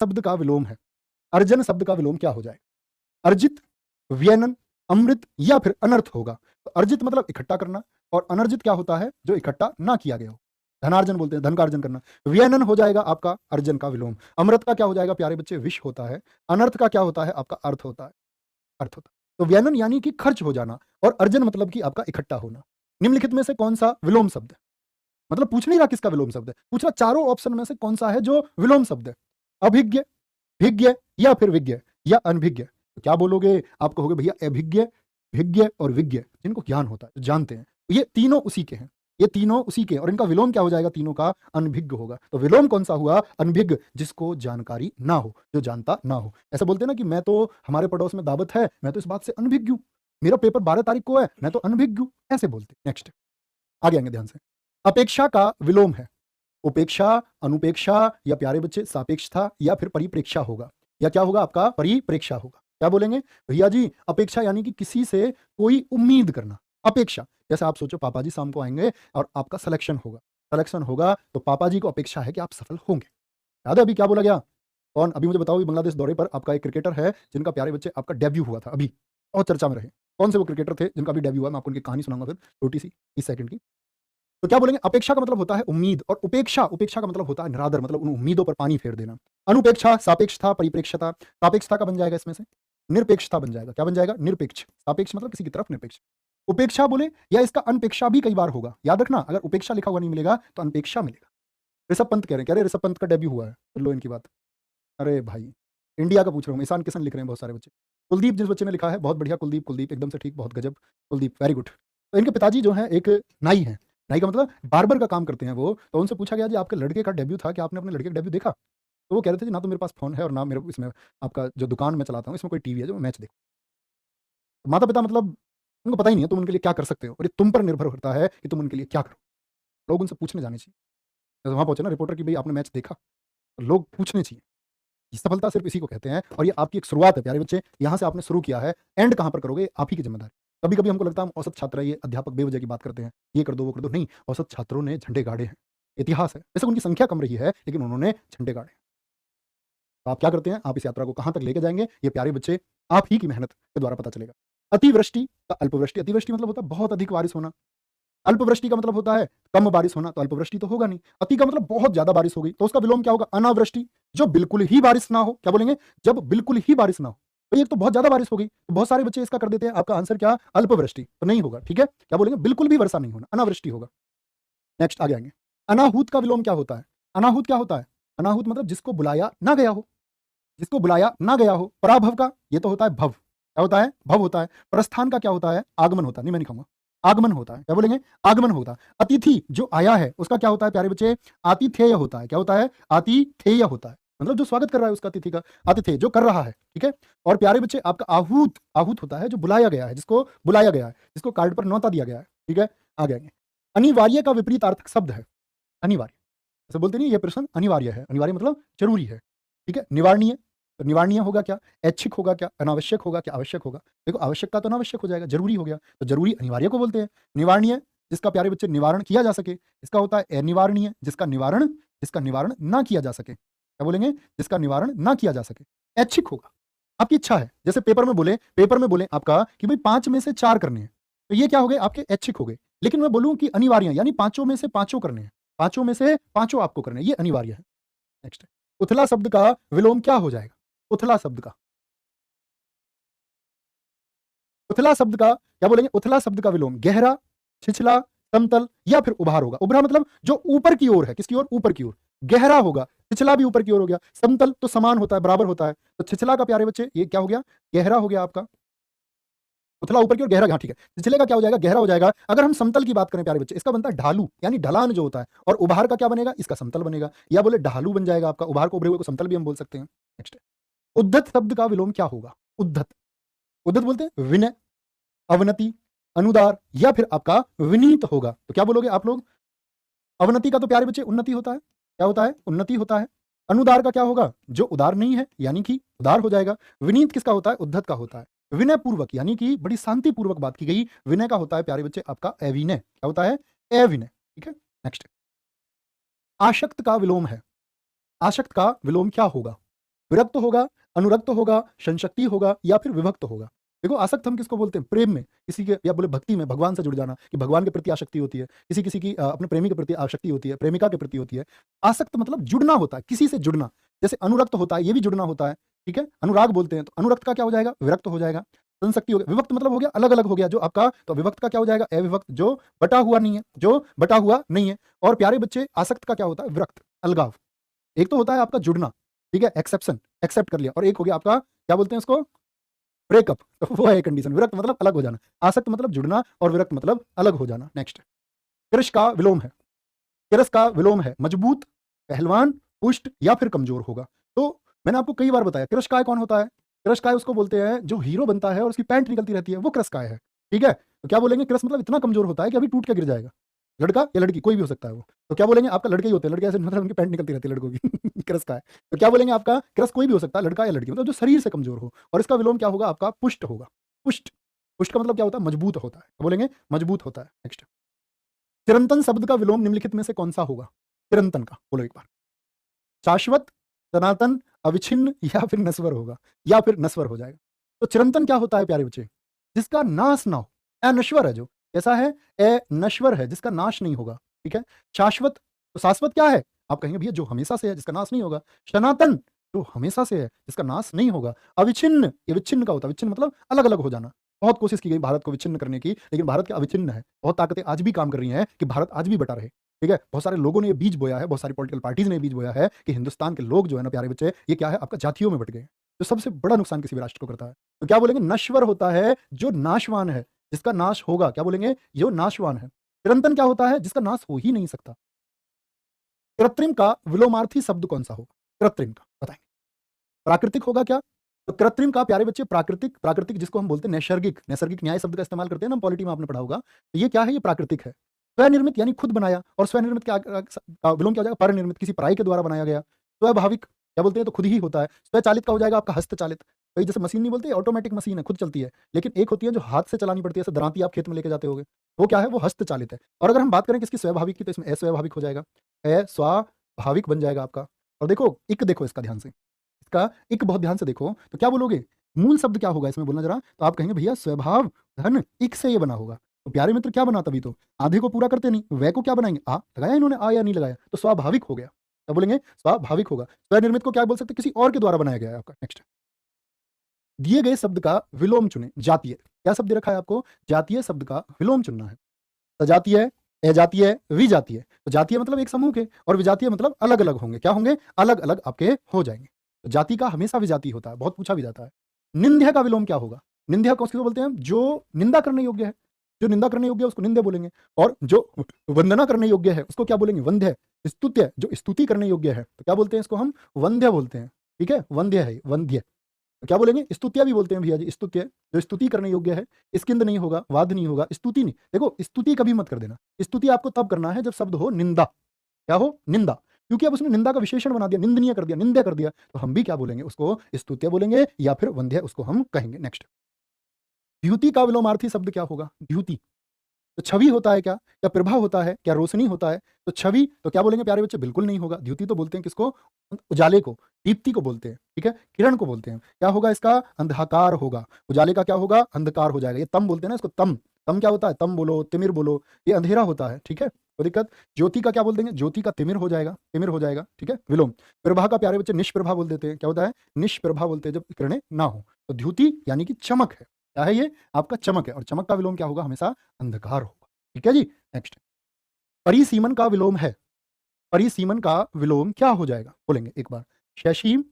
शब्द का विलोम है। अर्जन शब्द का विलोम क्या हो जाएगा? अर्जित, व्यनन, अमृत या फिर अनर्थ होगा। तो अर्जित मतलब इकट्ठा करना और अनर्जित क्या होता है? जो इकट्ठा ना किया गया हो। धनार्जन बोलते हैं, धन का अर्जन करना। व्यनन हो जाएगा आपका अर्जन का विलोम। अमृत का क्या हो जाएगा प्यारे बच्चे? विष होता है। अनर्थ का क्या होता है? आपका अर्थ होता है, अर्थ होता है। तो व्यनन यानी कि खर्च हो जाना और अर्जन मतलब कि आपका इकट्ठा होना। निम्नलिखित में से कौन सा विलोम शब्द है? मतलब पूछ नहीं रहा किसका विलोम शब्द है, पूछ रहा चारों ऑप्शन में से कौन सा है जो विलोम शब्द है? अभिज्ञ, भिज्ञ या फिर विज्ञ या अनभिज्ञ। तो क्या बोलोगे? आप कहोगे भैया अभिज्ञ, भिज्ञ और विज्ञ, जिनको ज्ञान होता है, जो जानते हैं। तो ये तीनों उसी के हैं, ये तीनों उसी के हैं और इनका विलोम क्या हो जाएगा? तीनों का अनभिज्ञ होगा। तो विलोम कौन सा हुआ? अनभिज्ञ, जिसको जानकारी ना हो, जो जानता ना हो। ऐसा बोलते हैं ना कि मैं तो, हमारे पड़ोस में दावत है, मैं तो इस बात से अनभिज्ञ हूँ, मेरा पेपर 12 तारीख को है, मैं तो अनभिज्ञ हूँ, ऐसे बोलते हैं। नेक्स्ट आगे आएंगे ध्यान से। अपेक्षा का विलोम है उपेक्षा, अनुपेक्षा या प्यारे बच्चे सापेक्षता या फिर परिप्रेक्षा होगा। या क्या होगा आपका? परिप्रेक्षा होगा। क्या बोलेंगे भैया जी? अपेक्षा यानी कि किसी से कोई उम्मीद करना। अपेक्षा जैसे आप सोचो पापा जी शाम को आएंगे और आपका सिलेक्शन होगा, सिलेक्शन होगा तो पापा जी को अपेक्षा है कि आप सफल होंगे। याद है अभी क्या बोला गया? कौन? अभी मुझे बताओ। अभी बांग्लादेश दौरे पर आपका एक क्रिकेटर है जिनका प्यारे बच्चे आपका डेब्यू हुआ था, अभी बहुत चर्चा में रहे। कौन से वो क्रिकेटर थे जिनका अभी डेब्यू हुआ? मैं आपको उनकी कहानी सुनाऊंगा फिर, छोटी सी 30 सेकंड की। तो क्या बोलेंगे? अपेक्षा का मतलब होता है उम्मीद और उपेक्षा, उपेक्षा का मतलब होता है निरादर, मतलब उन उम्मीदों पर पानी फेर देना। अनुपेक्षा, सापेक्षता, परिप्रेक्ष्यता। सापेक्षता का बन जाएगा इसमें से निरपेक्षता बन जाएगा। क्या बन जाएगा? निरपेक्ष। सापेक्ष मतलब किसी की तरफ निरपेक्ष। उपेक्षा बोले या इसका अनपेक्षा भी कई बार होगा। याद रखना, अगर उपेक्षा लिखा हुआ नहीं मिलेगा तो अनपेक्षा मिलेगा। ऋषभ पंत कह रहे हैं, कह रहे ऋषभ पंत का डेब्यू हुआ है, सुन लो इनकी बात। अरे भाई, इंडिया का पूछ रहा हूँ। ईशान किशन लिख रहे हैं बहुत सारे बच्चे। कुलदीप जिस बच्चे ने लिखा है, बहुत बढ़िया कुलदीप, कुलदीप एकदम से ठीक, बहुत गजब कुलदीप, वेरी गुड। तो इनके पिताजी जो हैं एक नाई हैं, नाई का मतलब बार्बर का काम करते हैं वो। तो उनसे पूछा गया जी आपके लड़के का डेब्यू था, क्या आपने अपने लड़के का डेब्यू देखा? तो वो कह रहे थे जी ना तो मेरे पास फ़ोन है और ना मेरे इसमें आपका जो दुकान मैं चलाता हूँ इसमें कोई टीवी है जो मैं मैच देखूँ। माता-पिता मतलब उनको पता ही नहीं है तुम उनके लिए क्या कर सकते हो और ये तुम पर निर्भर करता है कि तुम उनके लिए क्या करो। लोग उनसे पूछने जाने चाहिए। जैसे वहाँ पहुँचे ना रिपोर्टर कि भई आपने मैच देखा? तो लोग पूछने चाहिए। ये सफलता सिर्फ इसी को कहते हैं और ये आपकी एक शुरुआत है प्यारे बच्चे। यहाँ से आपने शुरू किया है, एंड कहाँ पर करोगे? आप ही की ज़िम्मेदारी। कभी-कभी हमको लगता है हम औसत छात्र हैं, ये अध्यापक बेवजह की बात करते हैं, ये कर दो, वो कर दो। नहीं, औसत छात्रों ने झंडे गाड़े हैं। इतिहास है। बेशक उनकी संख्या कम रही है, लेकिन उन्होंने झंडे गाड़े। तो आप क्या करते हैं? आप इस यात्रा को कहाँ तक लेके जाएँगे? ये प्यारे बच्चे आप ही की मेहनत के द्वारा पता चलेगा। अतिवृष्टि का अल्पवृष्टि। अतिवृष्टि मतलब होता है बहुत अधिक बारिश होना। अल्पवृष्टि का मतलब होता है कम बारिश होना, तो अल्पवृष्टि तो होगा नहीं। अति का मतलब बहुत ज़्यादा बारिश हो गई, तो उसका विलोम क्या होगा? अनावृष्टि। जो बिल्कुल ही बारिश ना हो, क्या बोलेंगे? जब बिल्कुल ही बारिश ना हो। तो एक तो बहुत ज़्यादा बारिश हो गई, तो बहुत सारे बच्चे इसका कर देते हैं। आपका आंसर क्या? अल्पवृष्टि। तो नहीं होगा, ठीक है? क्या बोलेंगे? बिल्कुल भी वर्षा नहीं होना, अनावृष्टि होगा। नेक्स्ट आगे आएँगे। अनाहूत का विलोम क्या होता है? अनाहूत क्या होता है? अनाहूत मतलब जिसको बुलाया ना गया हो, जिसको बुलाया ना गया हो। पराभव का ये तो होता है भव। क्या होता है? भव होता है। प्रस्थान का क्या होता है? आगमन होता है। नहीं मैं नहीं कहूँगा। आगमन होता है। क्या बोलेंगे? आगमन होता है। अतिथि जो आया है उसका क्या होता है प्यारे बच्चे? आतिथेय होता है। क्या होता है? आतिथेय होता है। मतलब जो स्वागत कर रहा है उसका अतिथि का, आतिथेय जो कर रहा है, ठीक है? और प्यारे बच्चे आपका आहूत, आहूत होता है जो बुलाया गया है, जिसको बुलाया गया है, जिसको कार्ड पर न्योता दिया गया है, ठीक है? आगे आएँगे। अनिवार्य का विपरीतार्थक शब्द है, अनिवार्य। ऐसे बोलते नहीं ये प्रश्न अनिवार्य है, अनिवार्य मतलब ज़रूरी है, ठीक है? निवारणीय, तो निवारणीय होगा क्या? ऐच्छिक होगा क्या? अनावश्यक होगा क्या? आवश्यक होगा? देखो आवश्यक का तो अनावश्यक हो जाएगा, ज़रूरी हो गया, तो ज़रूरी अनिवार्य को बोलते हैं। निवारणीय जिसका प्यारे बच्चे निवारण किया जा सके, इसका होता है अनिवारणीय जिसका निवारण ना किया जा सके। क्या बोलेंगे? जिसका निवारण ना किया जा सके। ऐच्छिक होगा, आपकी इच्छा है, जैसे पेपर में बोले आपका कि भई 5 में से 4 करने हैं, तो ये क्या हो गए? आपके ऐच्छिक हो गए। लेकिन मैं बोलूँ कि अनिवार्य यानी पाँचों में से पाँचों करने हैं। पाँचों में से पाँचों आपको करने हैं, ये अनिवार्य है। नेक्स्ट उथला शब्द का विलोम क्या हो जाएगा? उथला शब्द का, उथला शब्द का क्या बोलेंगे? उथला शब्द का विलोम गहरा, छिछला, समतल या फिर उभार होगा। उभरा मतलब जो ऊपर की ओर है, किसकी ओर? ऊपर की ओर। गहरा होगा, छिछला भी ऊपर की ओर हो गया। समतल तो समान होता है, बराबर होता है। तो छिछला का प्यारे बच्चे ये क्या हो गया? गहरा हो गया आपका। उथला ऊपर की ओर, गहरा हाँ ठीक है। छिछले का क्या हो जाएगा? गहरा हो जाएगा। अगर हम समतल की बात करें प्यारे बच्चे, इसका बनता है ढालू यानी ढलान जो होता है और उभार का क्या बनेगा? इसका समतल बनेगा या बोले ढालू बन जाएगा आपका। उभार को उभरे हुए को समतल भी हम बोल सकते हैं। नेक्स्ट उद्धत शब्द का विलोम क्या होगा? उद्धत, उद्धत बोलते हैं विनय, अवनति, अनुदार या फिर आपका विनीत होगा। तो क्या बोलोगे आप लोग? अवनति का तो प्यारे बच्चे उन्नति होता है। क्या होता है? उन्नति होता है। अनुदार का क्या होगा? जो उदार नहीं है यानी कि उदार हो जाएगा। विनीत किसका होता है? उद्धत का होता है। विनय पूर्वक यानी कि बड़ी शांति पूर्वक बात की गई। विनय का होता है प्यारे बच्चे आपका अविनय। क्या होता है? अविनय, ठीक है? नेक्स्ट आशक्त का विलोम है। आशक्त का विलोम क्या होगा? विरक्त होगा, अनुरक्त होगा, संशक्ति होगा या फिर विभक्त होगा। देखो आसक्त हम किसको बोलते हैं? प्रेम में, किसी के या बोले भक्ति में, भगवान से जुड़ जाना, कि भगवान के प्रति आसक्ति होती है, किसी की अपने प्रेमी के प्रति आसक्ति होती है, प्रेमिका के प्रति होती है। आसक्त मतलब जुड़ना होता है, किसी से जुड़ना। जैसे अनुरक्त होता है, ये भी जुड़ना होता है, ठीक है, अनुराग बोलते हैं। तो अनुरक्त का क्या हो जाएगा? विरक्त हो जाएगा। संशक्ति हो गया। विभक्त मतलब हो गया अलग अलग हो गया जो आपका। तो विभक्त का क्या हो जाएगा? अविभक्त, जो बटा हुआ नहीं है, जो बटा हुआ नहीं है। और प्यारे बच्चे, आसक्त का क्या होता है? विरक्त, अलगाव। एक तो होता है आपका जुड़ना, ठीक है, एक्सेप्शन, एक्सेप्ट कर लिया, और एक हो गया आपका क्या बोलते हैं उसको? ब्रेकअप। तो वो है कंडीशन। विरक्त मतलब अलग हो जाना, आसक्त मतलब जुड़ना, और विरक्त मतलब अलग हो जाना। नेक्स्ट, कृष का विलोम है। कृष का विलोम है मजबूत, पहलवान, पुष्ट या फिर कमजोर होगा। तो मैंने आपको कई बार बताया, कृष काय कौन होता है? कृष काय उसको बोलते हैं जो हीरो बनता है और उसकी पैंट निकलती रहती है, वो कृष काय है, ठीक है। तो क्या बोलेंगे? कृष मतलब इतना कमजोर होता है कि अभी टूट के गिर जाएगा। लड़का या लड़की कोई भी हो सकता है वो। तो क्या बोलेंगे? आपका लड़के ही होते हैं, लड़के ऐसे मतलब उनकी पैंट निकलती रहती है लड़कों की कृष काय। तो क्या बोलेंगे? आपका कृष कोई भी हो सकता है, लड़का या लड़की, मतलब जो शरीर से कमजोर हो। और इसका विलोम क्या होगा? आपका पुष्ट होगा। पुष्ट, पुष्ट का मतलब क्या होता है? मजबूत होता है। क्या बोलेंगे? मजबूत होता है। नेक्स्ट, चिरंतन शब्द का विलोम निम्नलिखित में से कौन सा होगा? चिरंतन का बोलो एक बार। शाश्वत, सनातन, अविच्छिन्न या फिर नश्वर होगा, या फिर नश्वर हो जाएगा। तो चिरंतन क्या होता है प्यारे बच्चे? जिसका नाश ना हो, अनश्वर है जो, कैसा है? अनश्वर है, जिसका नाश नहीं होगा, ठीक है। शाश्वत, तो शाश्वत क्या है? आप कहेंगे भैया जो हमेशा से है, जिसका नाश नहीं होगा। सनातन, जो हमेशा से है, जिसका नाश नहीं होगा। अविच्छिन्न, ये विच्छिन्न का होता है। विच्छिन्न मतलब अलग अलग हो जाना। बहुत कोशिश की गई भारत को विच्छिन्न करने की, लेकिन भारत क्या अविच्छिन्न है। बहुत ताकतें आज भी काम कर रही हैं कि भारत आज भी बटा रहे, ठीक है। बहुत सारे लोगों ने ये बीज बोया है, बहुत सारी पॉलिटिकल पार्टीज ने ये बीज बोया है कि हिंदुस्तान के लोग जो है ना प्यारे बच्चे, ये क्या है? आपका जातियों में बट गए, जो सबसे बड़ा नुकसान किसी भी राष्ट्र को करता है। तो क्या बोलेंगे? नश्वर होता है जो नाशवान है, जिसका नाश होगा। क्या बोलेंगे? जो नाशवान है। चिरंतन क्या होता है? जिसका नाश हो ही नहीं सकता। कृत्रिम का विलोमार्थी शब्द कौन सा होगा? कृत्रिम का बताएंगे। प्राकृतिक होगा क्या? तो कृत्रिम का प्यारे बच्चे प्राकृतिक, प्राकृतिक जिसको हम बोलते हैं नैसर्गिक, नैसर्गिक न्याय शब्द का इस्तेमाल करते हैं ना, पॉलिटी में आपने पढ़ा होगा। तो ये क्या है? ये प्राकृतिक है। स्वनिर्मित यानी खुद बनाया, और स्वनिर्मित का विलोम क्या हो जाएगा? परनिर्मित, किसी पराई के द्वारा बनाया गया। स्वाभाविक क्या बोलते हैं? तो खुद ही होता है। स्वचालित का हो जाएगा आपका हस्तचालित। भाई जैसे मशीन नहीं बोलते, ऑटोमेटिक मशीन है, खुद चलती है। लेकिन एक होती है जो हाथ से चलानी पड़ती है, जैसे दरांती आप खेत में लेके जाते होगे, वो क्या है? वो हस्तचालित है। और अगर हम बात करें किसकी? स्वाभाविक की, तो इसमें अस्वाभाविक हो जाएगा, अस्वाभाविक बन जाएगा आपका। और देखो इक, देखो इसका ध्यान से, इसका इक बहुत ध्यान से देखो, तो क्या बोलोगे? मूल शब्द क्या होगा इसमें? बोलना जरा। तो आप कहेंगे भैया स्वभाव धन इक से ये बना होगा। तो प्यारे मित्र क्या बना? तभी तो आधे को पूरा करते नहीं, वह को क्या बनाएंगे? आ लगाया इन्होंने, आ या नहीं लगाया, तो स्वाभाविक हो गया। क्या बोलेंगे? स्वाभाविक होगा। स्वनिर्मित को क्या बोल सकते? किसी और के द्वारा बनाया गया है आपका। नेक्स्ट, दिए गए शब्द का विलोम चुने। जातीय, क्या शब्द दे रखा है आपको? जातीय शब्द का विलोम चुनना है। सजातीय, अजातीय, विजातीय। तो जातीय मतलब एक समूह के, और विजातीय मतलब अलग अलग होंगे। क्या होंगे? अलग अलग आपके हो जाएंगे। तो जाति का हमेशा विजातीय होता है, बहुत पूछा भी जाता है। निंद्य का विलोम क्या होगा? निंद्य को किसको बोलते हैं? जो निंदा करने योग्य है। जो निंदा करने योग्य है उसको निंद्य बोलेंगे, और जो वंदना करने योग्य है उसको क्या बोलेंगे? वंद्य। स्तुत्य, जो स्तुति करने योग्य है तो क्या बोलते हैं? इसको हम वंद्य बोलते हैं, ठीक है। वंद्य है, वंद्य। तो क्या बोलेंगे? स्तुत्या भी बोलते हैं भैया जी, स्तुत्य, जो स्तुति करने योग्य है। स्किंद नहीं होगा, वाद नहीं होगा, स्तुति नहीं। देखो स्तुति कभी मत कर देना। स्तुति आपको तब करना है जब शब्द हो निंदा। क्या हो? निंदा। क्योंकि अब उसने निंदा का विशेषण बना दिया, निंदनीय कर दिया, निंदा कर दिया, तो हम भी क्या बोलेंगे? उसको स्तुत्य बोलेंगे, या फिर वंद्य उसको हम कहेंगे। नेक्स्ट, द्युति का विलोमार्थी शब्द क्या होगा? द्युति, तो छवि होता है क्या? क्या प्रभा होता है? क्या रोशनी होता है? तो छवि, तो क्या बोलेंगे प्यारे बच्चे? बिल्कुल नहीं होगा। द्युति तो बोलते हैं किसको? उजाले को, दीप्ति को बोलते हैं, ठीक है, किरण को बोलते हैं। क्या होगा इसका? अंधकार होगा। उजाले का क्या होगा? अंधकार हो जाएगा। ये तम बोलते हैं ना इसको, तम। तम क्या होता है? तम बोलो, तिमिर बोलो, ये अंधेरा होता है, ठीक है, कोई दिक्कत। ज्योति का क्या बोल देंगे? ज्योति का तिमिर हो जाएगा, तिमिर हो जाएगा, ठीक है, विलोम। प्रभा का प्यारे बच्चे निष्प्रभा बोल देते हैं। क्या होता है? निष्प्रभा बोलते हैं जब किरणें ना हो। तो द्युति यानी कि चमक है। क्या है ये? आपका चमक है, और चमक का विलोम क्या होगा? हमेशा अंधकार होगा, ठीक है जी। नेक्स्ट, परिसीमन का विलोम है। परिसीमन का विलोम क्या हो जाएगा? बोलेंगे एक बार। शशीम,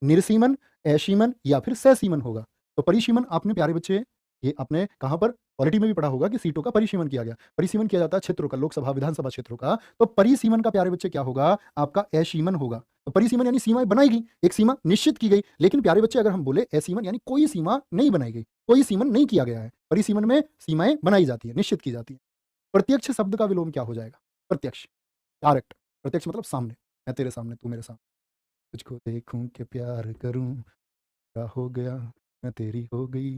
निर्सीमन, असीमन या फिर ससीमन होगा। तो परिसीमन आपने प्यारे बच्चे, ये आपने कहाँ पर? पॉलिटी में भी पढ़ा होगा कि सीटों का परिसीमन किया गया। परिसीमन किया जाता है क्षेत्रों का, लोकसभा विधानसभा क्षेत्रों का। तो परिसीमन का प्यारे बच्चे क्या होगा? आपका असीमन होगा। तो परिसीमन यानी सीमाएं बनाई गई, एक सीमा निश्चित की गई। लेकिन प्यारे बच्चे अगर हम बोले असीमन यानी कोई सीमा नहीं बनाई गई, कोई सीमन नहीं किया गया है। परिसीमन में सीमाएं बनाई जाती है, निश्चित की जाती है। प्रत्यक्ष शब्द का विलोम क्या हो जाएगा? प्रत्यक्ष, डायरेक्ट। प्रत्यक्ष मतलब सामने, मैं तेरे सामने, तू मेरे सामने। तुझको देखूं के प्यार करूं, क्या हो गया, मैं तेरी हो गई।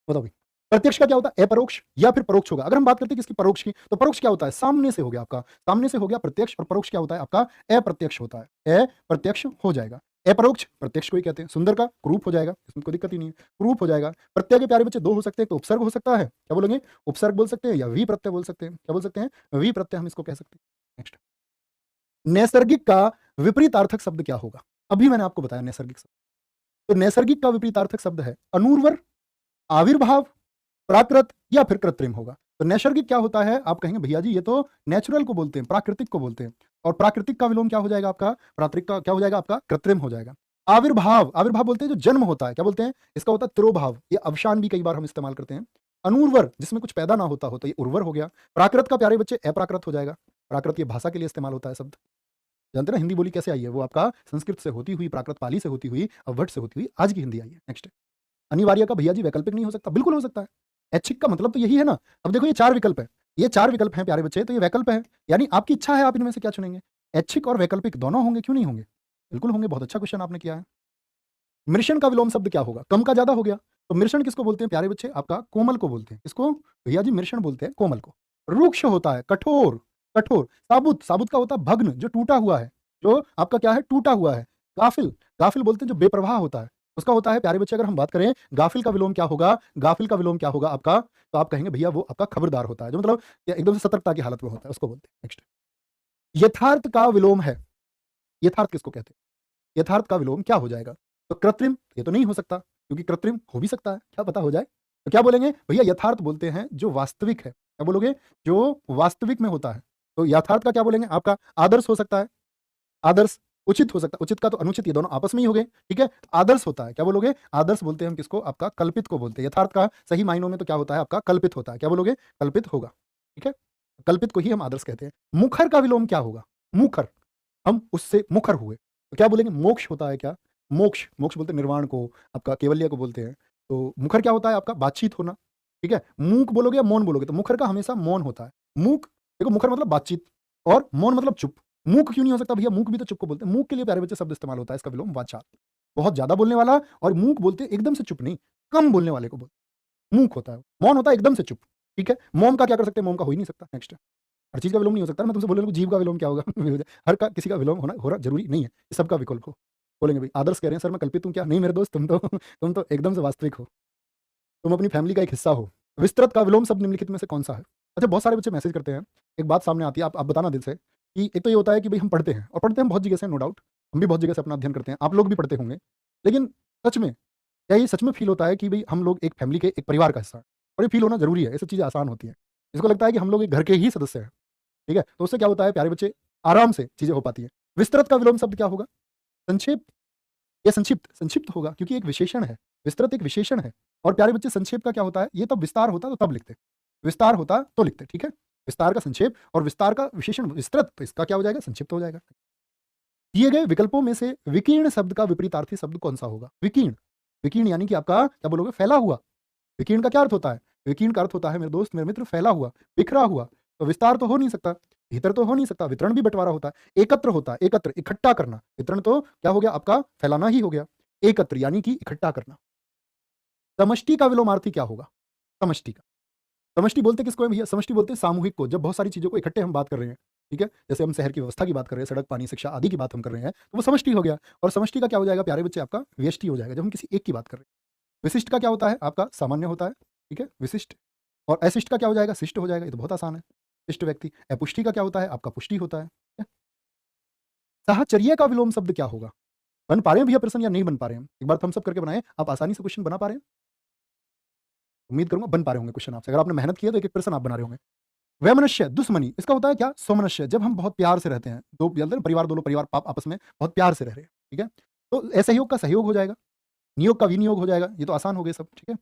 बताओ भाई, प्रत्यक्ष का क्या होता है? अपरोक्ष या फिर परोक्ष होगा। अगर हम बात करते हैं किसकी? परोक्ष की, तो परोक्ष क्या होता है? सामने से हो गया आपका, सामने से हो गया प्रत्यक्ष। और परोक्ष क्या होता है? आपका अप्रत्यक्ष होता है, अप्रत्यक्ष हो जाएगा। अपरोक्ष प्रत्यक्ष को ही कहते हैं। सुंदर का क्रूप हो जाएगा, इसमें कोई दिक्कत ही नहीं है, क्रूप हो जाएगा। प्रत्यय के प्यारे बच्चे दो हो सकते हैं, तो उपसर्ग हो सकता है, क्या बोलेंगे? उपसर्ग बोल सकते हैं या वी प्रत्यय बोल सकते हैं। क्या बोल सकते हैं? वी प्रत्यय हम इसको कह सकते हैं। नेक्स्ट, नैसर्गिक का विपरीतार्थक शब्द क्या होगा? अभी मैंने आपको बताया नैसर्गिक शब्द। तो नैसर्गिक का विपरीतार्थक शब्द है अनूर्वर, आविर्भाव, प्राकृत या फिर कृत्रिम होगा। तो नैसर्गिक क्या होता है? आप कहेंगे भैया जी ये तो नेचुरल को बोलते हैं, प्राकृतिक को बोलते हैं। और प्राकृतिक का विलोम क्या हो जाएगा आपका? प्राकृतिक का क्या हो जाएगा आपका? कृत्रिम हो जाएगा। आविर्भाव, आविर्भाव बोलते हैं जो जन्म होता है, क्या बोलते हैं? इसका होता है तिरोभाव। ये अवसान भी कई बार हम इस्तेमाल करते हैं। अनूर्वर, जिसमें कुछ पैदा ना होता हो, तो ये उर्वर हो गया। प्राकृत का प्यारे बच्चे अप्राकृत हो जाएगा। प्राकृत ये भाषा के लिए इस्तेमाल होता है शब्द। जानते हैं ना हिंदी बोली कैसे आई है? वो आपका संस्कृत से होती हुई, प्राकृत पाली से होती हुई, अवध से होती हुई आज की हिंदी आई है। नेक्स्ट, अनिवार्य का भैया जी वैकल्पिक नहीं हो सकता? बिल्कुल हो सकता है। ऐच्छिक का मतलब तो यही है ना। अब देखो ये 4 विकल्प है, ये 4 विकल्प हैं प्यारे बच्चे, तो ये वैकल्प है, यानी आपकी इच्छा है आप इनमें से क्या चुनेंगे। ऐच्छिक और वैकल्पिक दोनों होंगे, क्यों नहीं होंगे? बिल्कुल होंगे। बहुत अच्छा क्वेश्चन आपने किया है। मृषण का विलोम शब्द क्या होगा? कम का ज्यादा हो गया, तो मृषण किसको बोलते हैं प्यारे बच्चे? आपका कोमल को बोलते हैं। किसको? भैया जी मृषण बोलते हैं कोमल को। रुक्ष होता है कठोर, कठोर। साबुत, साबुत का होता है भग्न, जो टूटा हुआ है, जो आपका क्या है? टूटा हुआ है। गाफिल, गाफिल बोलते हैं जो बेप्रवाह होता है, उसका होता है प्यारे बच्चे। अगर हम बात करें गाफिल का विलोम क्या होगा? गाफिल का विलोम क्या होगा आपका? तो आप कहेंगे भैया वो आपका खबरदार होता है, जो मतलब एकदम से सतर्कता की हालत में होता है, उसको बोलते हैं। नेक्स्ट, यथार्थ का विलोम है। यथार्थ किसको कहते हैं? यथार्थ का विलोम क्या हो जाएगा? तो कृत्रिम, ये तो नहीं हो सकता, क्योंकि कृत्रिम हो भी सकता है, क्या पता हो जाए। तो क्या बोलेंगे भैया? यथार्थ बोलते हैं जो वास्तविक है। क्या बोलोगे? जो वास्तविक में होता है। तो यथार्थ का क्या बोलेंगे? आपका आदर्श हो सकता है, आदर्श। उचित हो सकता है, उचित का तो अनुचित, ये दोनों आपस में ही हो गए, ठीक है। आदर्श होता है, क्या बोलोगे? आदर्श बोलते हैं हम किसको? आपका कल्पित को बोलते हैं। यथार्थ का सही मायनों में तो क्या होता है आपका? कल्पित होता है। क्या बोलोगे? कल्पित होगा, ठीक है। कल्पित को ही हम आदर्श कहते हैं। मुखर का विलोम क्या होगा? मुखर, हम उससे मुखर हुए, तो क्या बोलेंगे? मोक्ष होता है क्या? मोक्ष, मोक्ष बोलते हैं निर्वाण को, आपका केवल्य को बोलते हैं। तो मुखर क्या होता है आपका? बातचीत होना, ठीक है। मूक बोलोगे या मौन बोलोगे? तो मुखर का हमेशा मौन होता है। मूक, देखो मुखर मतलब बातचीत, और मौन मतलब चुप। मूक क्यों नहीं हो सकता भैया? मूक भी तो चुप को बोलते हैं। मूक के लिए प्यारे बच्चे शब्द इस्तेमाल होता है, इसका विलोम वाचाल। बहुत ज्यादा बोलने वाला, और मूक बोलते हैं एकदम से चुप नहीं, कम बोलने वाले को बोलते हैं। मूक होता है, मौन होता है एकदम से चुप, ठीक है। मौन का क्या कर सकते हैं? मौन का हो ही नहीं सकता। नेक्स्ट, हर चीज़ का विलोम नहीं हो सकता ना। मैं तुमसे बोल रहा हूँ जीव का विलोम क्या होगा? हर का किसी का विलोम होना हो रहा जरूरी नहीं है, सबका विकल्प हो। बोलेंगे भाई आदर्श कह रहे हैं सर मैं कल्पित हूँ क्या? नहीं मेरे दोस्त, तुम तो तुम तो एकदम से वास्तविक हो, तुम अपनी फैमिली का एक हिस्सा हो। विस्तृत का विलोम शब्द निम्नलिखित में से कौन सा है? अच्छा, बहुत सारे बच्चे मैसेज करते हैं, एक बात सामने आती है, आप बताना दिल से कि एक तो ये होता है कि भाई हम पढ़ते हैं, और पढ़ते हैं बहुत जगह से, नो डाउट, हम भी बहुत जगह से अपना अध्ययन करते हैं, आप लोग भी पढ़ते होंगे, लेकिन सच में क्या ये सच में फील होता है कि भाई हम लोग एक फैमिली के, एक परिवार का हिस्सा है? और ये फील होना जरूरी है, ये सब चीज़ें आसान होती हैं। इसको लगता है कि हम लोग एक घर के ही सदस्य हैं, ठीक है। तो उससे क्या होता है प्यारे बच्चे, आराम से चीज़ें हो पाती हैं। विस्तृत का विलोम शब्द क्या होगा? संक्षेप या संक्षिप्त? संक्षिप्त होगा, क्योंकि एक विशेषण है, विस्तृत एक विशेषण है। और प्यारे बच्चे संक्षेप का क्या होता है? ये तब विस्तार होता तो तब लिखते, विस्तार होता तो लिखते, ठीक है। विस्तार का संक्षेप और विस्तार का विशेषण विस्तृत, तो इसका क्या हो जाएगा? संक्षिप्त हो जाएगा। दिए गए विकल्पों में से विकीर्ण शब्द का विपरीतार्थी शब्द कौन सा होगा? विकीर्ण, विकीर्ण यानी कि आपका क्या बोलोगे? फैला हुआ। विकीर्ण का क्या अर्थ होता है? विकीर्ण का अर्थ होता है मेरे दोस्त, मेरे मित्र, फैला हुआ, बिखरा हुआ। तो विस्तार तो हो नहीं सकता, भीतर तो हो नहीं सकता, वितरण भी बंटवारा होता है। एकत्र होता है, एकत्र, इकट्ठा करना। वितरण तो क्या हो गया आपका? फैलाना ही हो गया। एकत्र यानी कि इकट्ठा करना। समष्टि का विलोमार्थी क्या होगा? समष्टि का, समष्टि बोलते किसको है भैया? समष्टि बोलते हैं सामूहिक को, जब बहुत सारी चीज़ों को इकट्ठे हम बात कर रहे हैं, ठीक है? जैसे हम शहर की व्यवस्था की बात कर रहे हैं, सड़क, पानी, शिक्षा आदि की बात हम कर रहे हैं, तो वो समष्टि हो गया। और समष्टि का क्या हो जाएगा प्यारे बच्चे? आपका व्यष्टि हो जाएगा, जब हम किसी एक की बात कर रहे हैं। विशिष्ट का क्या होता है? आपका सामान्य होता है, ठीक है, विशिष्ट। और अशिष्ट का क्या हो जाएगा? शिष्ट हो जाएगा, ये तो बहुत आसान है, शिष्ट व्यक्ति। अपुष्टि का क्या होता है? आपका पुष्टि होता है, ठीक है? साहचर्य का विलोम शब्द क्या होगा? बन पा रहे हैं भैया प्रश्न या नहीं बन पा रहे हैं? एक बार थम्स अप करके बनाएं, आप आसानी से क्वेश्चन बना पा रहे हैं? उम्मीद करूंगा बन पा रहे होंगे क्वेश्चन आपसे, अगर आपने मेहनत किया तो एक एक प्रश्न आप बना रहे होंगे। वैमनस्य, दुश्मनी, इसका होता है क्या? सौमनस्य, जब हम बहुत प्यार से रहते हैं, दो परिवार, दो लोग परिवार आपस में बहुत प्यार से रह रहे हैं, ठीक है। तो असहयोग का सहयोग हो जाएगा, नियोग का विनियोग हो जाएगा, ये तो आसान हो गए सब, ठीक है।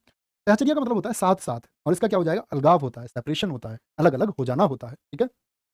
सहचर्य का मतलब होता है साथ साथ, और इसका क्या हो जाएगा? अलगाव होता है, सेपरेशन होता है, अलग अलग हो जाना होता है, ठीक है।